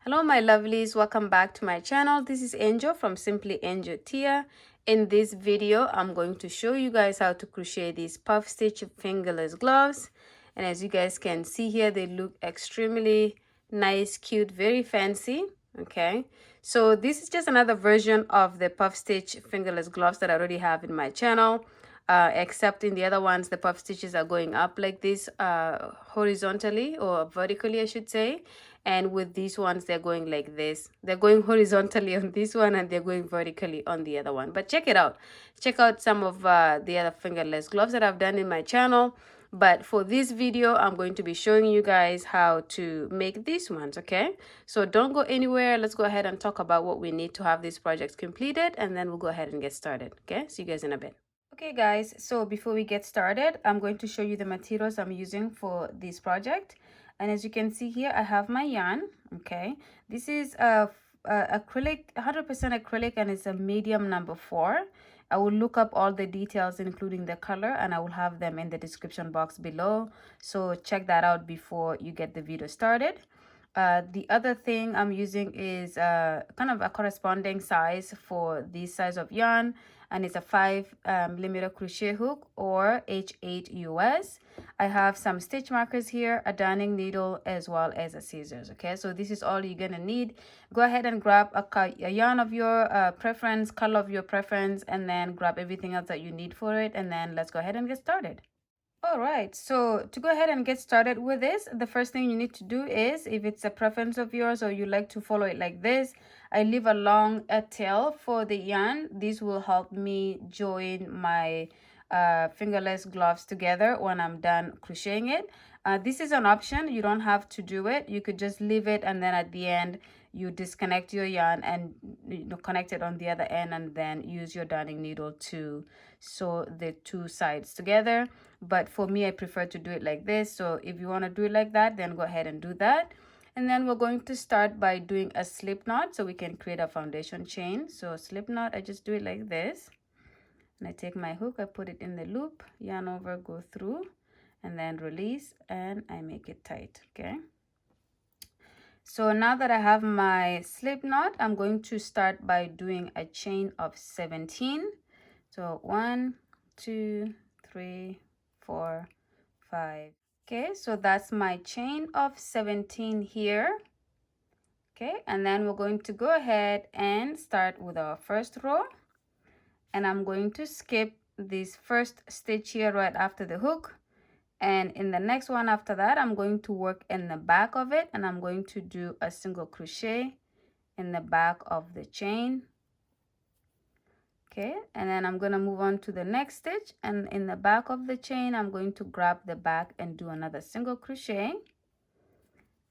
Hello my lovelies, welcome back to my channel. This is Angel from Simply Angel Tia. In this video I'm going to show you guys how to crochet these puff stitch fingerless gloves, and as you guys can see here, they look extremely nice, cute, very fancy. Okay, so this is just another version of the puff stitch fingerless gloves that I already have in my channel, except in the other ones the puff stitches are going up like this, horizontally or vertically I should say, and with these ones they're going like this. They're going horizontally on this one and they're going vertically on the other one. But check it out, check out some of the other fingerless gloves that I've done in my channel. But for this video I'm going to be showing you guys how to make these ones. Okay, so don't go anywhere. Let's go ahead and talk about what we need to have these projects completed, and then we'll go ahead and get started. Okay, see you guys in a bit. Okay guys, so before we get started, I'm going to show you the materials I'm using for this project. And as you can see here, I have my yarn. Okay, this is acrylic, 100% acrylic, and it's a medium number 4. I will look up all the details including the color, and I will have them in the description box below, so check that out before you get the video started. The other thing I'm using is kind of a corresponding size for this size of yarn, and it's a 5 millimeter crochet hook or H8 US. I have some stitch markers here, a darning needle, as well as a scissors. Okay, so this is all you're gonna need. Go ahead and grab a yarn of your preference, color of your preference, and then grab everything else that you need for it, and then let's go ahead and get started. All right, so to go ahead and get started with this, the first thing you need to do is, if it's a preference of yours or you like to follow it like this, I leave a long tail for the yarn. This will help me join my fingerless gloves together when I'm done crocheting it. This is an option. You don't have to do it. You could just leave it, and then at the end you disconnect your yarn and connect it on the other end, and then use your darning needle to sew the two sides together. But for me, I prefer to do it like this. So if you want to do it like that, then go ahead and do that. And then we're going to start by doing a slip knot so we can create a foundation chain. So slip knot, I just do it like this, and I take my hook, I put it in the loop, yarn over, go through, and then release, and I make it tight. Okay, so now that I have my slip knot, I'm going to start by doing a chain of 17. So 1, 2, 3, 4, 5. Okay, so that's my chain of 17 here. Okay, and then we're going to go ahead and start with our first row, and I'm going to skip this first stitch here right after the hook, and in the next one after that I'm going to work in the back of it, and I'm going to do a single crochet in the back of the chain. Okay, and then I'm going to move on to the next stitch, and in the back of the chain I'm going to grab the back and do another single crochet,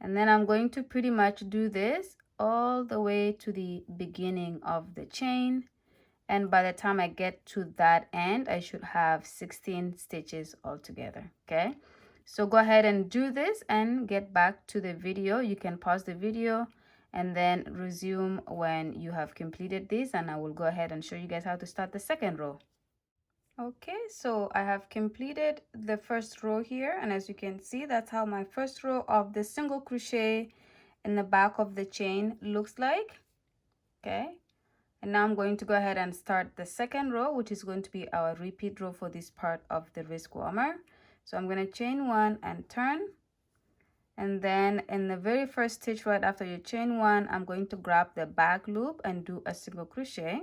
and then I'm going to pretty much do this all the way to the beginning of the chain, and by the time I get to that end I should have 16 stitches altogether. Okay, so go ahead and do this and get back to the video. You can pause the video and then resume when you have completed this, and I will go ahead and show you guys how to start the second row. Okay, so I have completed the first row here, and as you can see, that's how my first row of the single crochet in the back of the chain looks like. Okay, and now I'm going to go ahead and start the second row, which is going to be our repeat row for this part of the wrist warmer. So I'm going to chain 1 and turn, and then in the very first stitch right after you chain 1, I'm going to grab the back loop and do a single crochet.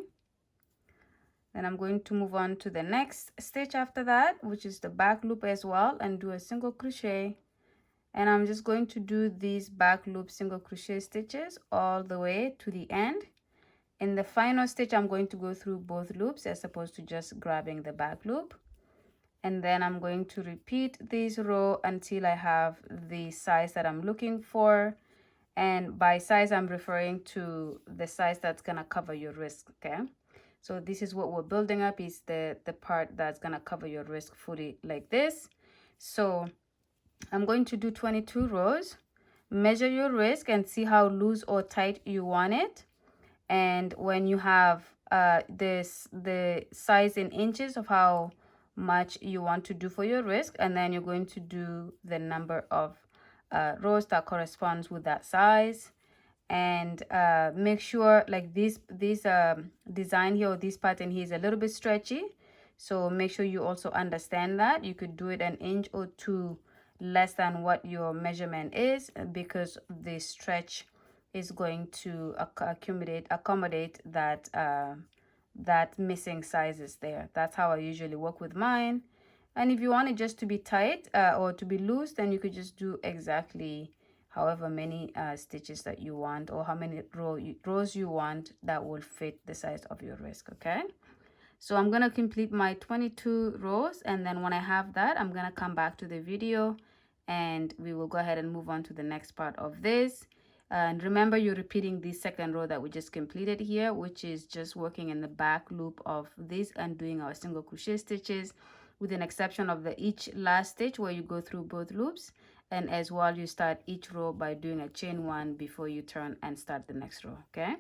Then I'm going to move on to the next stitch after that, which is the back loop as well, and do a single crochet. And I'm just going to do these back loop single crochet stitches all the way to the end. In the final stitch I'm going to go through both loops as opposed to just grabbing the back loop, and then I'm going to repeat this row until I have the size that I'm looking for. And by size I'm referring to the size that's gonna cover your wrist. Okay, so this is what we're building up, is the part that's gonna cover your wrist fully like this. So I'm going to do 22 rows. Measure your wrist and see how loose or tight you want it, and when you have the size in inches of how much you want to do for your wrist, and then you're going to do the number of rows that corresponds with that size. and make sure like this design here, or this pattern here, is a little bit stretchy. So make sure you also understand that you could do it an inch or two less than what your measurement is, because the stretch is going to accommodate that that missing sizes there. That's how I usually work with mine. And if you want it just to be tight or to be loose, then you could just do exactly however many stitches that you want, or how many rows you want that will fit the size of your wrist. Okay, so I'm gonna complete my 22 rows, and then when I have that, I'm gonna come back to the video and we will go ahead and move on to the next part of this. And remember, you're repeating the second row that we just completed here, which is just working in the back loop of this and doing our single crochet stitches, with an exception of the each last stitch where you go through both loops, and as well you start each row by doing a chain one before you turn and start the next row. Okay,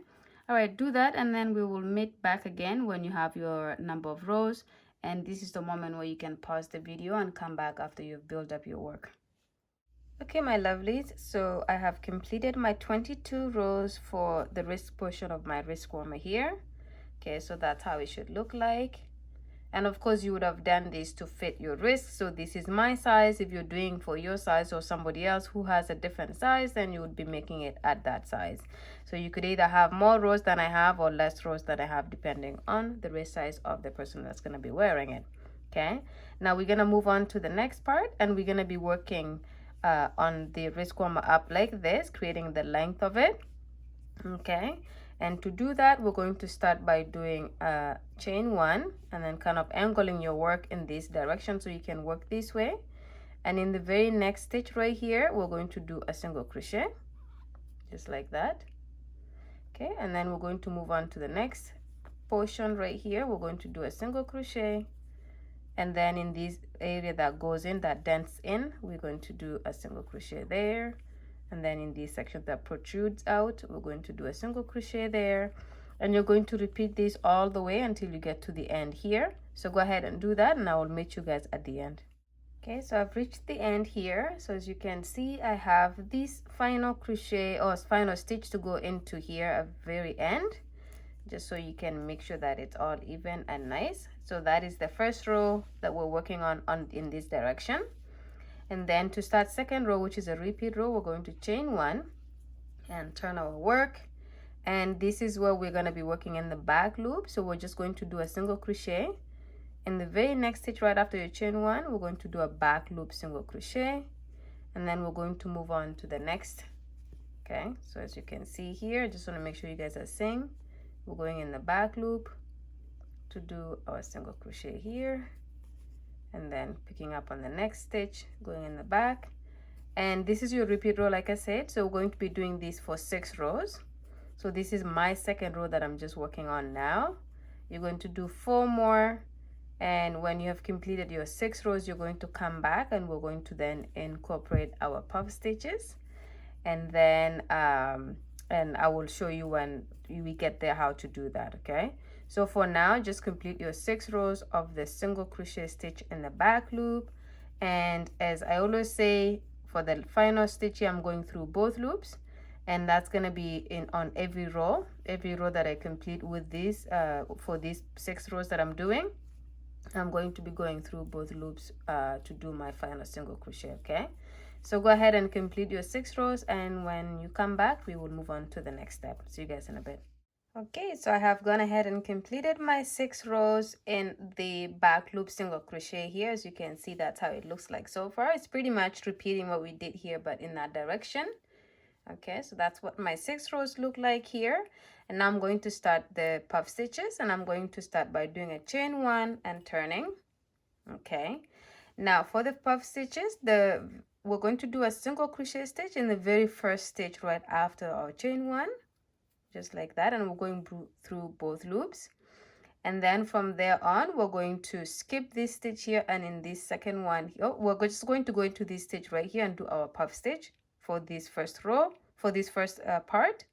all right, do that, and then we will meet back again when you have your number of rows. And this is the moment where you can pause the video and come back after you've built up your work. Okay, my lovelies, so I have completed my 22 rows for the wrist portion of my wrist warmer here. Okay, so that's how it should look like. And of course, you would have done this to fit your wrist. So this is my size. If you're doing for your size or somebody else who has a different size, then you would be making it at that size. So you could either have more rows than I have or less rows than I have, depending on the wrist size of the person that's going to be wearing it. Okay, now we're going to move on to the next part, and we're going to be working on the wrist warmer up like this, creating the length of it. Okay, and to do that, we're going to start by doing chain one, and then kind of angling your work in this direction so you can work this way. And in the very next stitch right here, we're going to do a single crochet, just like that. Okay, and then we're going to move on to the next portion right here. We're going to do a single crochet, and then in this area that goes in, that dents in, we're going to do a single crochet there. And then in this section that protrudes out, we're going to do a single crochet there. And you're going to repeat this all the way until you get to the end here. So go ahead and do that, and I will meet you guys at the end. Okay, so I've reached the end here. So as you can see, I have this final crochet or final stitch to go into here at the very end, just so you can make sure that it's all even and nice. So that is the first row that we're working on in this direction. And then to start second row, which is a repeat row, we're going to chain one and turn our work. And this is where we're going to be working in the back loop. So we're just going to do a single crochet. In the very next stitch right after your chain one, we're going to do a back loop single crochet. And then we're going to move on to the next. Okay, so as you can see here, I just want to make sure you guys are seeing. We're going in the back loop to do our single crochet here, and then picking up on the next stitch, going in the back. And this is your repeat row, like I said. So we're going to be doing this for 6 rows. So this is my second row that I'm just working on now. You're going to do 4 more, and when you have completed your 6 rows, you're going to come back, and we're going to then incorporate our puff stitches. And then and I will show you when we get there how to do that. Okay, so for now, just complete your 6 rows of the single crochet stitch in the back loop. And as I always say, for the final stitch here, I'm going through both loops, and that's going to be on every row that I complete with this for these 6 rows that I'm doing. I'm going to be going through both loops to do my final single crochet. Okay, so go ahead and complete your 6 rows, and when you come back, we will move on to the next step. See you guys in a bit. Okay, so I have gone ahead and completed my 6 rows in the back loop single crochet here. As you can see, that's how it looks like so far. It's pretty much repeating what we did here, but in that direction. Okay, so that's what my 6 rows look like here. And now I'm going to start the puff stitches, and I'm going to start by doing a chain one and turning. Okay, now for the puff stitches, we're going to do a single crochet stitch in the very first stitch right after our chain one, just like that, and we're going through both loops. And then from there on, we're going to skip this stitch here, and in this second one, we're just going to go into this stitch right here and do our puff stitch for this first row, for this first part.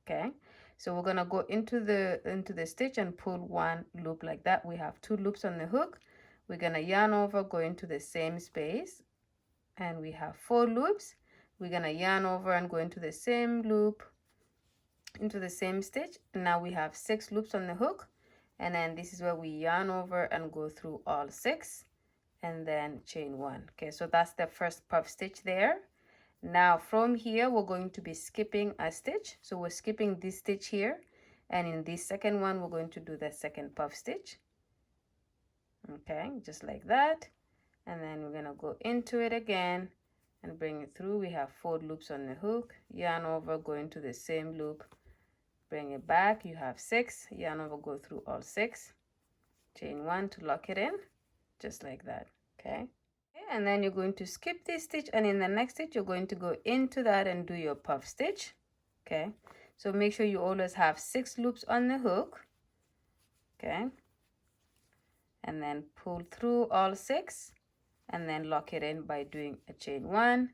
Okay, so we're gonna go into the stitch and pull 1 loop like that. We have 2 loops on the hook. We're gonna yarn over, go into the same space, and we have 4 loops. We're gonna yarn over and go into the same loop, into the same stitch. Now we have 6 loops on the hook, and then this is where we yarn over and go through all 6 and then chain 1. Okay, so that's the first puff stitch there. Now from here we're going to be skipping a stitch, so we're skipping this stitch here, and in this second one we're going to do the second puff stitch. Okay, just like that, and then we're gonna go into it again and bring it through. We have 4 loops on the hook, yarn over, go into the same loop, bring it back. You have 6, yarn over, go through all 6, chain 1 to lock it in, just like that. Okay, and then you're going to skip this stitch, and in the next stitch you're going to go into that and do your puff stitch. Okay, so make sure you always have 6 loops on the hook. Okay, and then pull through all 6 and then lock it in by doing a chain 1,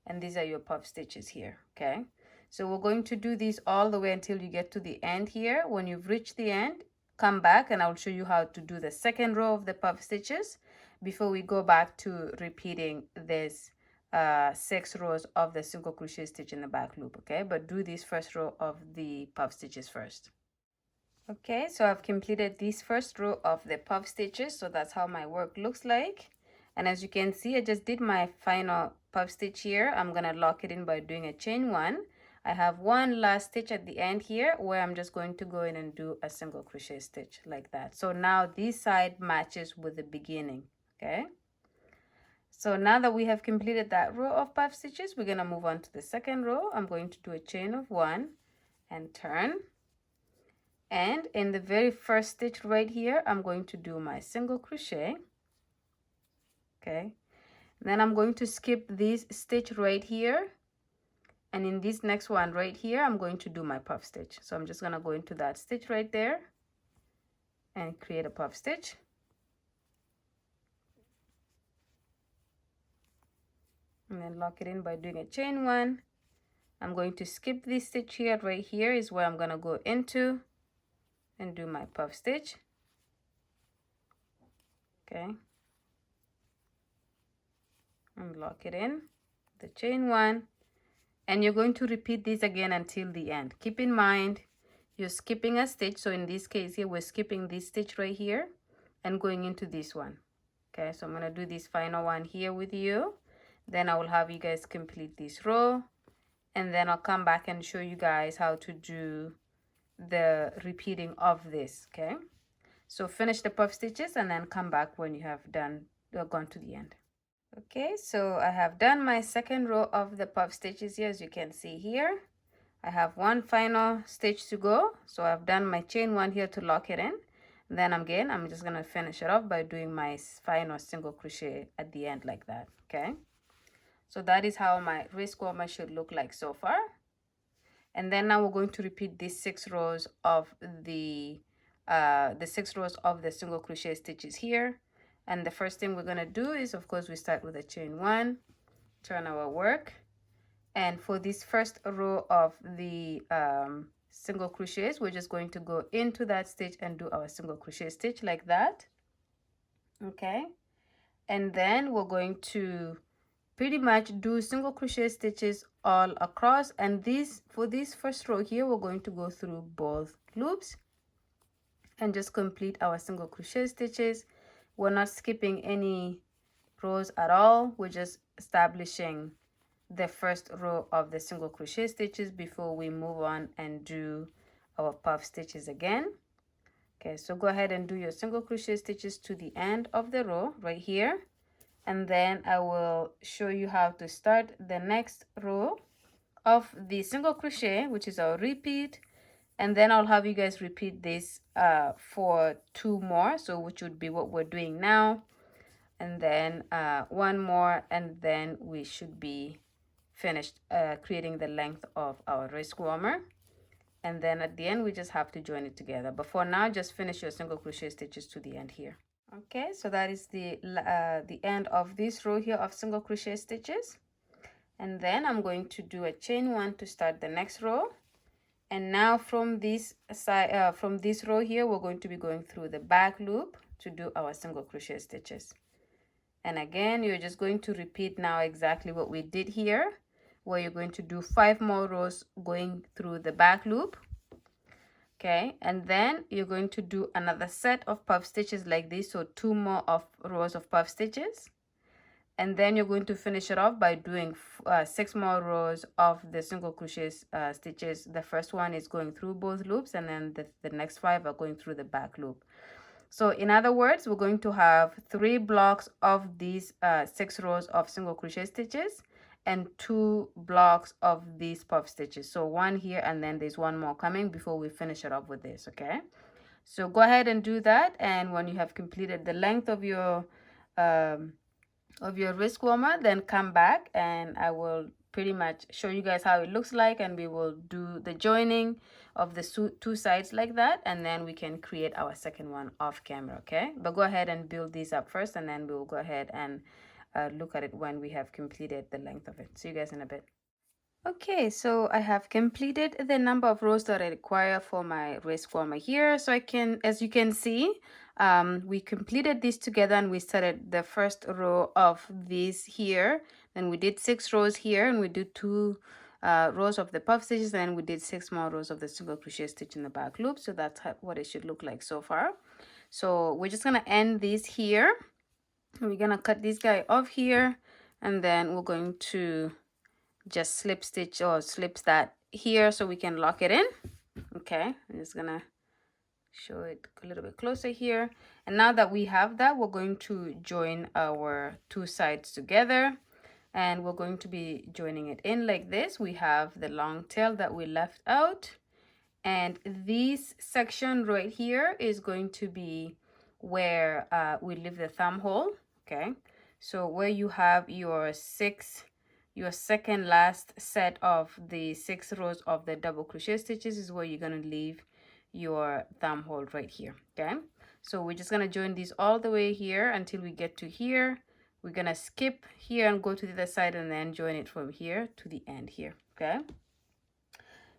and these are your puff stitches here. Okay, so we're going to do these all the way until you get to the end here. When you've reached the end, come back and I'll show you how to do the second row of the puff stitches before we go back to repeating this 6 rows of the single crochet stitch in the back loop. Okay, but do this first row of the puff stitches first. Okay, so I've completed this first row of the puff stitches, so that's how my work looks like. And as you can see, I just did my final puff stitch here. I'm gonna lock it in by doing a chain 1. I have one last stitch at the end here where I'm just going to go in and do a single crochet stitch like that. So now this side matches with the beginning. Okay, so now that we have completed that row of puff stitches, we're gonna move on to the second row. I'm going to do a chain of 1 and turn. And in the very first stitch right here, I'm going to do my single crochet. Okay, then I'm going to skip this stitch right here, and in this next one right here I'm going to do my puff stitch. So I'm just going to go into that stitch right there and create a puff stitch, and then lock it in by doing a chain 1. I'm going to skip this stitch here. Right here is where I'm going to go into and do my puff stitch. Okay, and lock it in the chain 1, and you're going to repeat this again until the end. Keep in mind you're skipping a stitch, so in this case here we're skipping this stitch right here and going into this one. Okay, so I'm going to do this final one here with you, then I will have you guys complete this row, and then I'll come back and show you guys how to do the repeating of this. Okay, so finish the puff stitches and then come back when you have done gone to the end. Okay, so I have done my second row of the puff stitches here. As you can see here, I have one final stitch to go, so I've done my chain 1 here to lock it in. Then again, I'm just going to finish it off by doing my final single crochet at the end like that. Okay, so that is how my wrist warmer should look like so far. And then now we're going to repeat these 6 rows of the 6 rows of the single crochet stitches here. And the first thing we're going to do is, of course, we start with a chain 1, turn our work, and for this first row of the single crochets, we're just going to go into that stitch and do our single crochet stitch like that. Okay, and then we're going to pretty much do single crochet stitches all across, and this for this first row here we're going to go through both loops and just complete our single crochet stitches. We're not skipping any rows at all. We're just establishing the first row of the single crochet stitches before we move on and do our puff stitches again. Okay, so go ahead and do your single crochet stitches to the end of the row right here, and then I will show you how to start the next row of the single crochet, which is our repeat, and then I'll have you guys repeat this for 2 more, so which would be what we're doing now, and then 1 more, and then we should be finished creating the length of our wrist warmer. And then at the end we just have to join it together, but for now just finish your single crochet stitches to the end here. Okay, so that is the end of this row here of single crochet stitches, and then I'm going to do a chain 1 to start the next row. And now from this side, from this row here, we're going to be going through the back loop to do our single crochet stitches. And again, you're just going to repeat now exactly what we did here. where you're going to do 5 more rows going through the back loop. Okay, and then you're going to do another set of puff stitches like this, so 2 more of rows of puff stitches, and then you're going to finish it off by doing 6 more rows of the single crochet stitches. The first one is going through both loops, and then the next 5 are going through the back loop. So in other words, we're going to have 3 blocks of these 6 rows of single crochet stitches and 2 blocks of these puff stitches. So 1 here, and then there's 1 more coming before we finish it off with this. Okay, so go ahead and do that, and when you have completed the length of your wrist warmer, then come back and I will pretty much show you guys how it looks like, and we will do the joining of the 2 sides like that, and then we can create our second one off camera. Okay, but go ahead and build these up first, and then we'll go ahead and look at it when we have completed the length of it. See you guys in a bit. Okay, so I have completed the number of rows that I require for my wrist warmer here. So as you can see, we completed this together, and we started the first row of this here. Then we did 6 rows here, and we did 2 rows of the puff stitches, and we did 6 more rows of the single crochet stitch in the back loop. So that's what it should look like so far. So we're just gonna end this here. We're gonna cut this guy off here, and then we're going to just slip stitch or slips that here so we can lock it in. Okay, I'm just gonna show it a little bit closer here, and now that we have that, we're going to join our 2 sides together, and we're going to be joining it in like this. We have the long tail that we left out, and this section right here is going to be where we leave the thumb hole. Okay, so where you have your second last set of the 6 rows of the double crochet stitches is where you're going to leave your thumb hole right here. Okay, so we're just going to join these all the way here until we get to here. We're going to skip here and go to the other side, and then join it from here to the end here. Okay,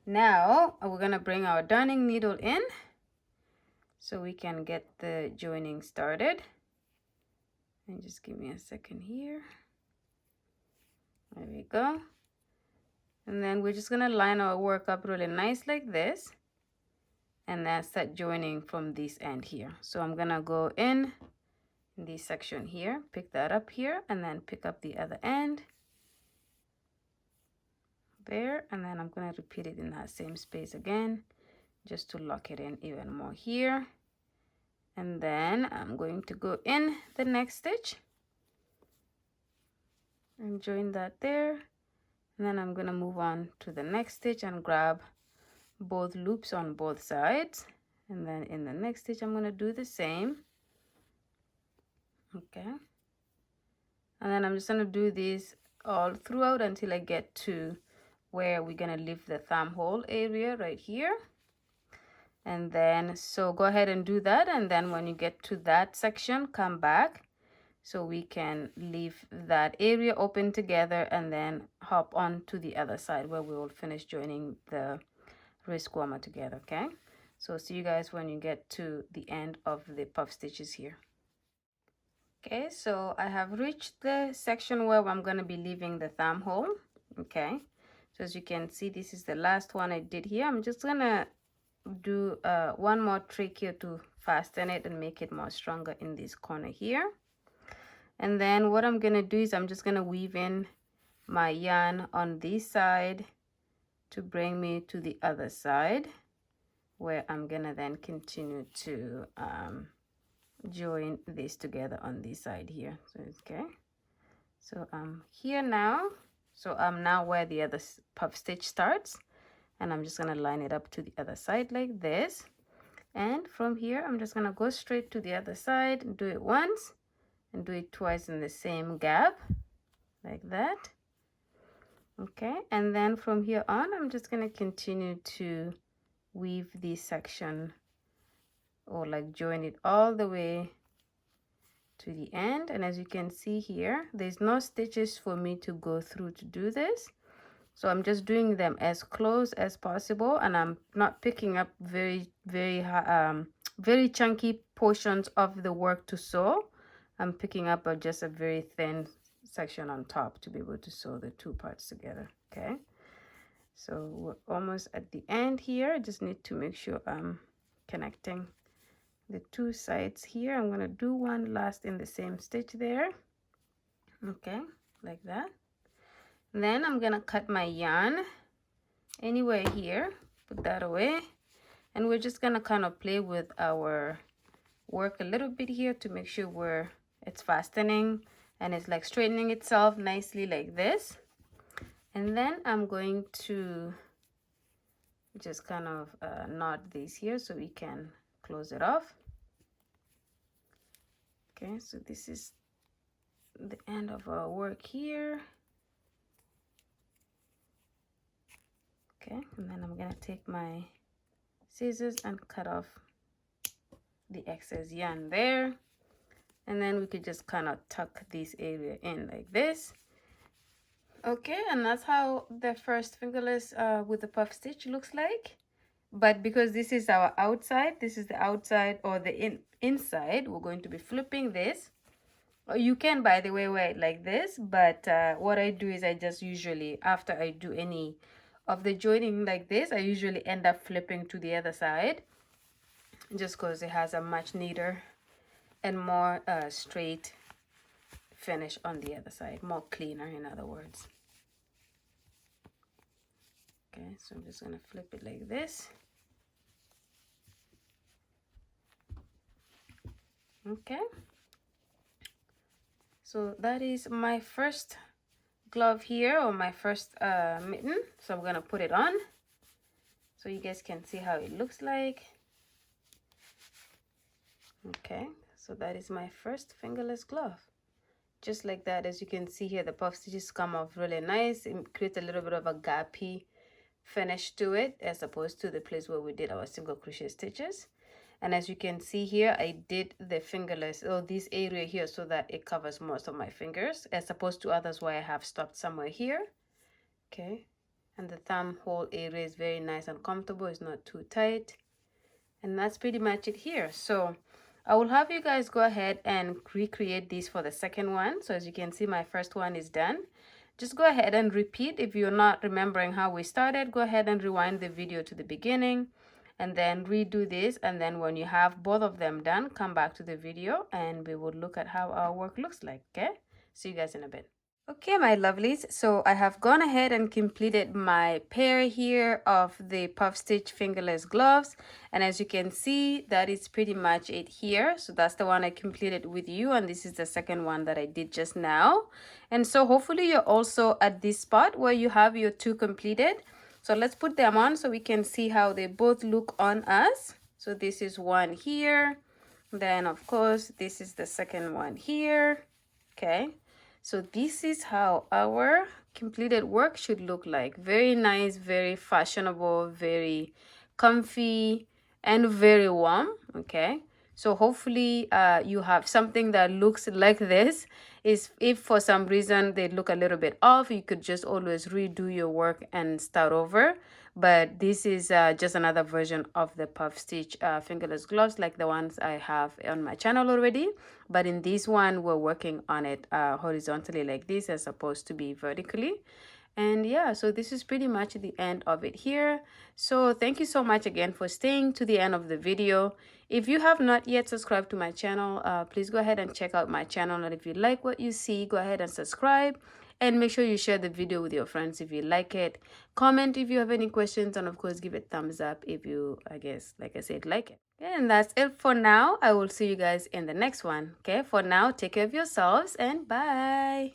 now we're going to bring our darning needle in so we can get the joining started. And just give me a second here. There we go. And then we're just gonna line our work up really nice like this, and then start joining from this end here. So I'm gonna go in this section here, pick that up here, and then pick up the other end there, and then I'm gonna repeat it in that same space again just to lock it in even more here. And then I'm going to go in the next stitch and join that there, and then I'm gonna move on to the next stitch and grab both loops on both sides, and then in the next stitch I'm gonna do the same. Okay, and then I'm just gonna do this all throughout until I get to where we're gonna leave the thumb hole area right here. And then so go ahead and do that, and then when you get to that section, come back so we can leave that area open together, and then hop on to the other side where we will finish joining the wrist warmer together. Okay, so see you guys when you get to the end of the puff stitches here. Okay, so I have reached the section where I'm going to be leaving the thumb hole. Okay, so as you can see, this is the last one I did here. I'm just gonna do one more trick here to fasten it and make it more stronger in this corner here. And then what I'm gonna do is I'm just gonna weave in my yarn on this side to bring me to the other side, where I'm gonna then continue to join this together on this side here. So okay, so I'm here now. So I'm now where the other puff stitch starts, and I'm just gonna line it up to the other side like this. And from here I'm just gonna go straight to the other side and do it once and do it twice in the same gap like that. Okay, and then from here on I'm just gonna continue to weave this section, or like join it all the way to the end. And as you can see here, there's no stitches for me to go through to do this, so I'm just doing them as close as possible, and I'm not picking up very chunky portions of the work to sew. I'm picking up just a very thin section on top to be able to sew the 2 parts together. Okay, so we're almost at the end here. I just need to make sure I'm connecting the two sides here. I'm gonna do one last in the same stitch there. Okay, like that. And then I'm gonna cut my yarn anywhere here, put that away, and we're just gonna kind of play with our work a little bit here to make sure it's fastening and it's like straightening itself nicely like this. And then I'm going to just kind of knot these here so we can close it off. Okay, so this is the end of our work here. Okay, and then I'm gonna take my scissors and cut off the excess yarn there, and then we could just kind of tuck this area in like this. Okay, and that's how the first fingerless with the puff stitch looks like. But because this is our outside, this is the outside or the inside, we're going to be flipping this. You can, by the way, wear it like this, but what I do is I just usually, after I do any of the joining like this, I usually end up flipping to the other side, just because it has a much neater and more straight finish on the other side, more cleaner, in other words. Okay, so I'm just gonna flip it like this. Okay, so that is my first glove here, or my first mitten. So I'm gonna put it on so you guys can see how it looks like. Okay, so that is my first fingerless glove, just like that. As you can see here, the puff stitches come off really nice. It creates a little bit of a gappy finish to it as opposed to the place where we did our single crochet stitches. And as you can see here, I did the fingerless, this area here, so that it covers most of my fingers, as opposed to others where I have stopped somewhere here. Okay, and the thumb hole area is very nice and comfortable. It's not too tight. And that's pretty much it here. So I will have you guys go ahead and recreate this for the second one. So as you can see, my first one is done. Just go ahead and repeat. If you're not remembering how we started, go ahead and rewind the video to the beginning and then redo this. And then when you have both of them done, come back to the video and we will look at how our work looks like. Okay, see you guys in a bit. Okay, my lovelies, so I have gone ahead and completed my pair here of the puff stitch fingerless gloves, and as you can see, that is pretty much it here. So that's the one I completed with you, and this is the second one that I did just now. And so hopefully you're also at this spot where you have your two completed. So let's put them on so we can see how they both look on us. So this is one here, then of course this is the second one here. Okay, so this is how our completed work should look like. Very nice, very fashionable, very comfy, and very warm. Okay, so hopefully you have something that looks like this. Is if for some reason they look a little bit off, you could just always redo your work and start over. But this is just another version of the puff stitch fingerless gloves, like the ones I have on my channel already. But in this one, we're working on it horizontally like this, as opposed to be vertically. And yeah, so this is pretty much the end of it here. So thank you so much again for staying to the end of the video. If you have not yet subscribed to my channel, please go ahead and check out my channel. And if you like what you see, go ahead and subscribe. And make sure you share the video with your friends if you like it. Comment if you have any questions, and of course give it thumbs up if you, I guess, like I said, like it. Okay, and that's it for now. I will see you guys in the next one. Okay, for now, take care of yourselves and bye.